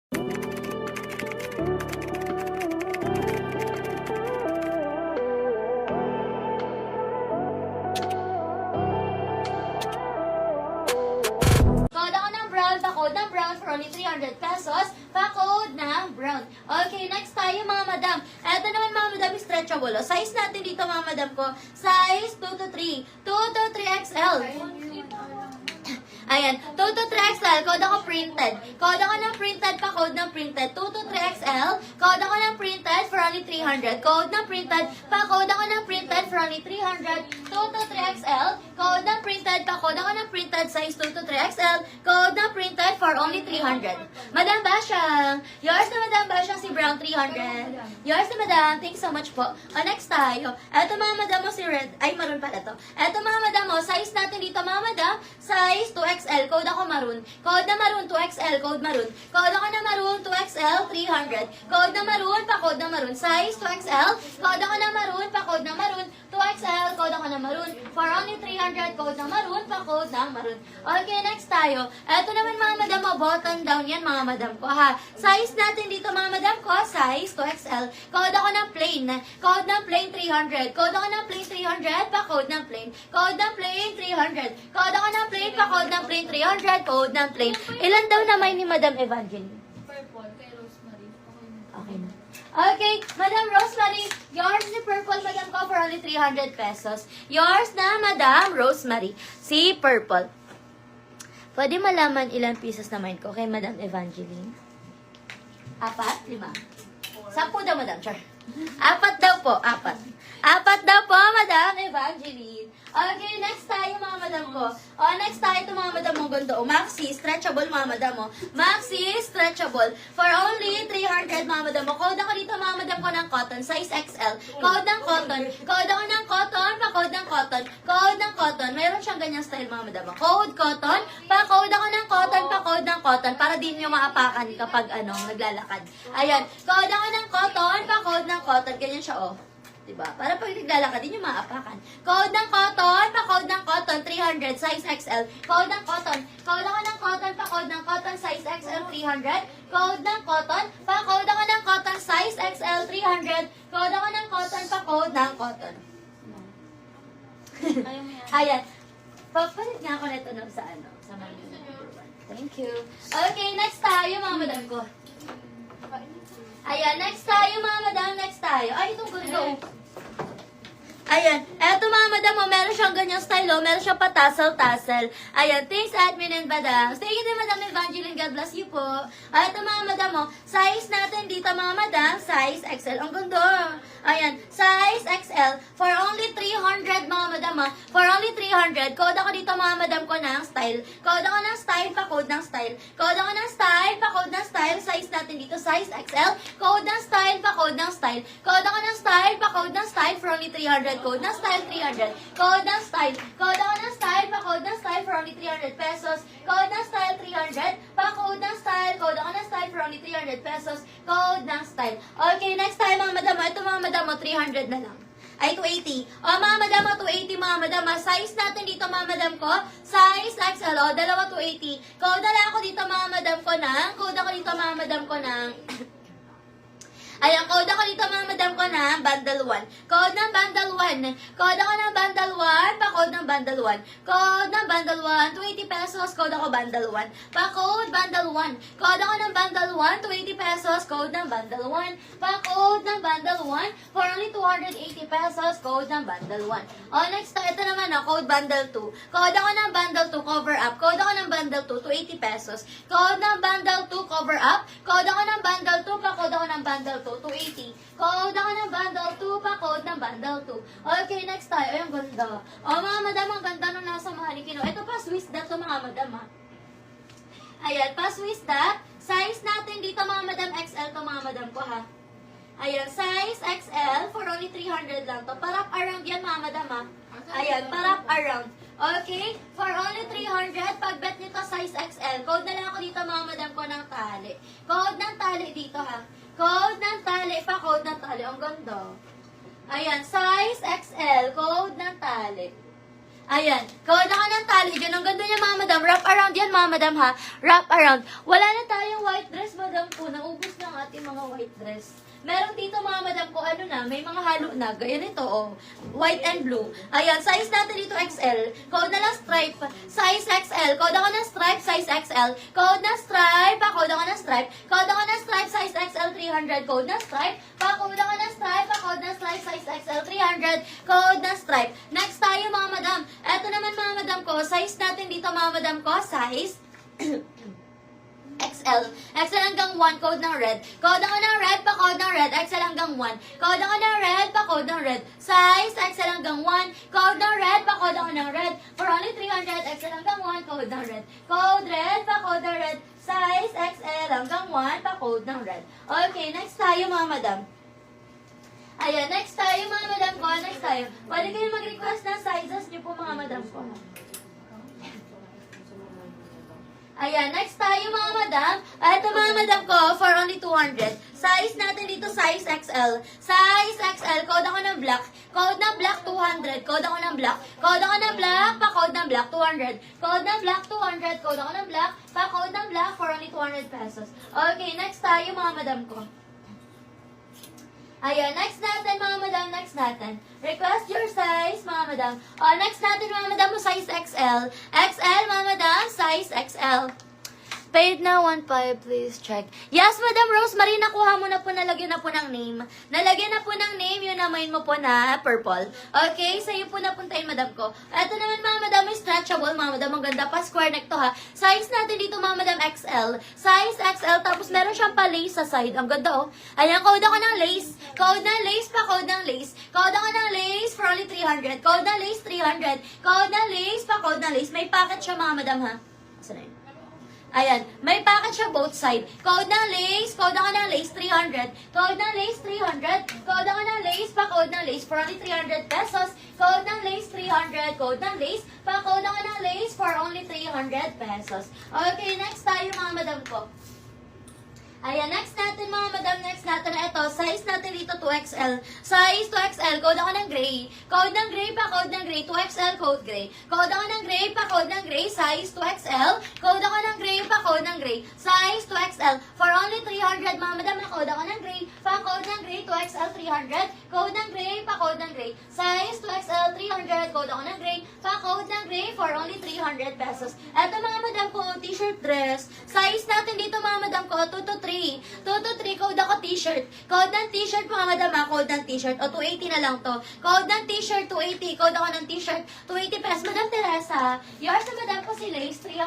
Code ako ng brown, pa-code ng brown for only 300 pesos. Pa-code ng brown. Okay, next tayo mga madam. Eto naman mga madam, stretchable. O, size natin dito mga madam ko, size 2 to 3. 2 to 3XL. Ayan, 2 to 3XL, code ako printed. Code ako ng printed, pa-code ng printed. 2 to 3XL, code ako ng printed for only 300. Code ng printed, pa-code ako ng printed for only 300. 2 to 3XL, code ng printed, pa-code ako ng printed, size 2 to 3XL, code ng printed for only 300. Madam Basyang, yours na Madam Basyang si Brown 300. Yours na Madam, thanks so much po. O, next tayo. Eto mga madam mo si Red, ay maroon pala to. Eto mga madam mo, size natin dito mga madam, size 2XL, code ako maroon. Code na maroon, 2XL, code maroon. Code ako na maroon, 2XL, 300. Code na maroon, pa-code na maroon. Size 2XL, code ako na maroon, pa-code na maroon. 2XL, code ako na maroon. For only 300, code na maroon, pa-code na maroon. Okay, next tayo. Eto naman mga madam mo, button down yan mga madam ko ha. Size natin dito mga madam ko, size 2XL. Code ako ng plain. Code ng plain 300. Code ako ng plain 300, pa-code ng plain. Code ng plain 300. Code ako ng plain, pa-code ng plain 300. Code ng plain. Ilan daw naman ni Madam Evangeline? Purple, kay Rosemary. Okay na. Okay, Madam Rosemary, yours ni Purple, Madam ko, for only 300 pesos. Yours na, Madam Rosemary, si Purple. Pwede malaman ilang pieces naman ko kay Madam Evangeline? 4? 5? 10 daw, Madam. Char. 4 daw po, 4. 4 daw po, Madam Evangeline. Okay, next tayo mga madam ko. O, next tayo ito mga madam mong ganda. O, maxi, stretchable mga madam mo. Maxi, stretchable. For only 300 mga madam mo. Code ako dito mga madam ko ng cotton, size XL. Code ng cotton. Code ako ng cotton, pa-code ng cotton. Code ng cotton. Mayroon siyang ganyang style mga madam mo. Code cotton, pa-code ako ng cotton, pa-code ng cotton. Para di nyo maapakan kapag naglalakad. Ayan. Code ako ng cotton, pa-code ng cotton. Ganyan siya, oh. Diba? Para pag naglalakad, din yung maapakan. Code ng cotton, pa-code ng cotton, 300, size XL. Code ng cotton. Code ako ng cotton, pa-code ng cotton, size XL, 300. Code ng cotton, pa-code ako ng cotton, size XL, 300. Code ako ng cotton, pa-code ng cotton. Ayan. Papalit nga ako nito sa sa menu number 1. Thank you. Okay, next tayo mga madam ko. Ayan, next tayo mga madam, next tayo. Ay, itong ganda. Ayan, eto mga madam, meron siyang ganyang style, meron siyang pa-tassel-tassel. Ayan, thanks admin and madam. Thank you din Madam Evangeline, God bless you po. Eto mga madam, size natin dito mga madam, size XL. Ang ganda. Ayan, size XL for only 300 mga madam. For only 300. Code ako dito mga madam ko ng style. Code ako ng style, pa-code ng style. Code ako ng style, pa-code ng style. Size natin dito, size XL. Code ng style, pa-code ng style. Code ako ng style, pa-code ng style for only 300. Code ng style 300. Code ng style. Code ako ng style, pa-code ng style for only 300 pesos. Code ng style 300. Pa-code ng style. Code ako ng style for only 300 pesos. Code ng style. Okay, next time mga madam. Ito mga madam mo, 300 na lang. Ay, 280. O, mga madam mo, 280 mga madam. Size natin dito mga madam ko. Size XL. O, dalawa 280. Code na lang ako dito mga madam ko ng. Code ako dito mga madam ko ng. Ayan, code ako dito mga madam ko na bundle 1. Code ng bundle 1. Code ako ng bundle 1. Pa-code ng bundle 1. Code ng bundle 1. 280 pesos. Code ako bundle 1. Pa-code bundle 1. Code ako ng bundle 1. 280 pesos. Code ng bundle 1. Pa-code ng bundle 1. For only 280 pesos. Code ng bundle 1. O, next, ito naman code bundle 2. Code ako ng bundle 2. Cover up. Code ako ng bundle 2. 280 pesos. Code ng bundle 2. Cover up. Code ako ng bundle 2. Pa-code ako ng bundle 280. Code ako ng bundle 2, pa-code ng bundle 2. Okay, next tayo. Ay, ang ganda. O, mga madam, ang ganda nung nasa mahalikino. Ito pa, Swiss dot to mga madam, Ayan, pa Swiss dot. Size natin dito, mga madam, XL to mga madam ko, ha. Ayan, size XL for only 300 lang to. Parap around yan, mga madam, Ayan, parap around. Okay? For only 300, pag-bet nyo to, size XL. Code na lang ako dito, mga madam ko, ng tali. Code ng tali dito, ha. Code ng tali, pa-code ng tali. Ang ganda. Ayan, size XL, code ng tali. Ayan. Code ako ng tali dyan. Ang ganda niya, mga madam. Wrap around yan, mga madam, ha? Wrap around. Wala na tayong white dress, madam po. Naubos na ang ating mga white dress. Meron dito, mga madam ko, ano na, may mga halo na. Gaya nito, oh. White and blue. Ayan, size natin dito XL. Code na lang stripe. Size XL. Code ako ng stripe, size XL. Code na stripe. Pa-code ako ng stripe. Code ako ng stripe, size XL 300. Code na stripe. Pa-code ako ng stripe. Pa-code na stripe, size XL 300. Code na stripe. Next tayo, mga madam. Eto naman, mga madam ko. Size natin dito, mga madam ko. Size XL. XL hanggang 1, code ng red. Code ako ng red, pa-code ng red. XL hanggang 1. Code ako ng red, pa-code ng red. Size, XL hanggang 1. Code ng red, pa-code ako ng red. For only 300, XL hanggang 1, code ng red. Code red, pa-code ng red. Size, XL hanggang 1, pa-code ng red. Okay, next tayo, mga madam. Ayan, next tayo, mga madam ko. Next tayo. Pwede kayo mag-request ng sizes niyo po, mga madam ko. Ayan, next tayo, mga madam. Ito, mga madam ko, for only 200. Size natin dito, size XL. Size XL, code ako ng black. Code ng black, 200. Code ako ng black. Code ako ng black, pa-code ng black, 200. Code ng black, 200. Code ako ng black, pa-code ng black, for only 200 pesos. Okay, next tayo, mga madam ko. Ayan, next natin, mga madam, next natin. Request your size, mga madam. O, next natin, mga madam, size XL. XL, mga madam, size XL. Paid na 1.5, please check. Yes, Madam Rosemary, nakuha mo na po, nalagyan na po ng name. Nalagyan na po ng name, yun naman mo po na purple. Okay, sa'yo po napuntahin, madam ko. Ito naman, mga madam, may stretchable, mga madam, ang ganda pa, square neck to, ha. Size natin dito, mga madam, XL. Size XL, tapos meron siyang pa-lace sa side. Ang ganda, oh. Ayan, code ako ng lace. Code ng lace, pa-code ng lace. Code ako ng lace for only 300. Code ng lace, 300. Code ng lace, pa-code ng lace. May packet siya, mga madam, ha. Saan na yun? Ayan, may packet siya both side. Code ng lace, code ako ng lace, 300. Code ng lace, 300. Code ako ng lace, pa-code ng lace for only 300 pesos. Code ng lace, 300. Code ng lace, pa-code ako ng lace for only 300 pesos. Okay, next tayo, mga madam ko. Ayan, next natin, mga madam, next natin na ito. Size natin dito, 2XL. Size 2XL, code ako ng gray. Code ng gray, pa-code ng gray. 2XL, code gray. Code ako ng gray, pa-code ng gray. Size 2XL. Code ako ng gray, pa-code ng gray. Size 2XL. For only 300, mga madam, na code ako ng gray. Pa-code ng gray, 2XL, 300. Code ng gray, pa-code ng gray. Size 2XL, 300. Code ako ng gray. Pa-code ng gray for only 300 pesos. Eto, mga madam ko, t-shirt dress. Size natin dito, mga madam ko, 2 to 3. 2 to 3, code ako t-shirt. Code ng t-shirt, mga madam, code ng t-shirt. O, 280 na lang to. Code ng t-shirt, 280. Code ako ng t-shirt, 280 pesos. Madam Teresa, yours na madam ko si Lace, 300.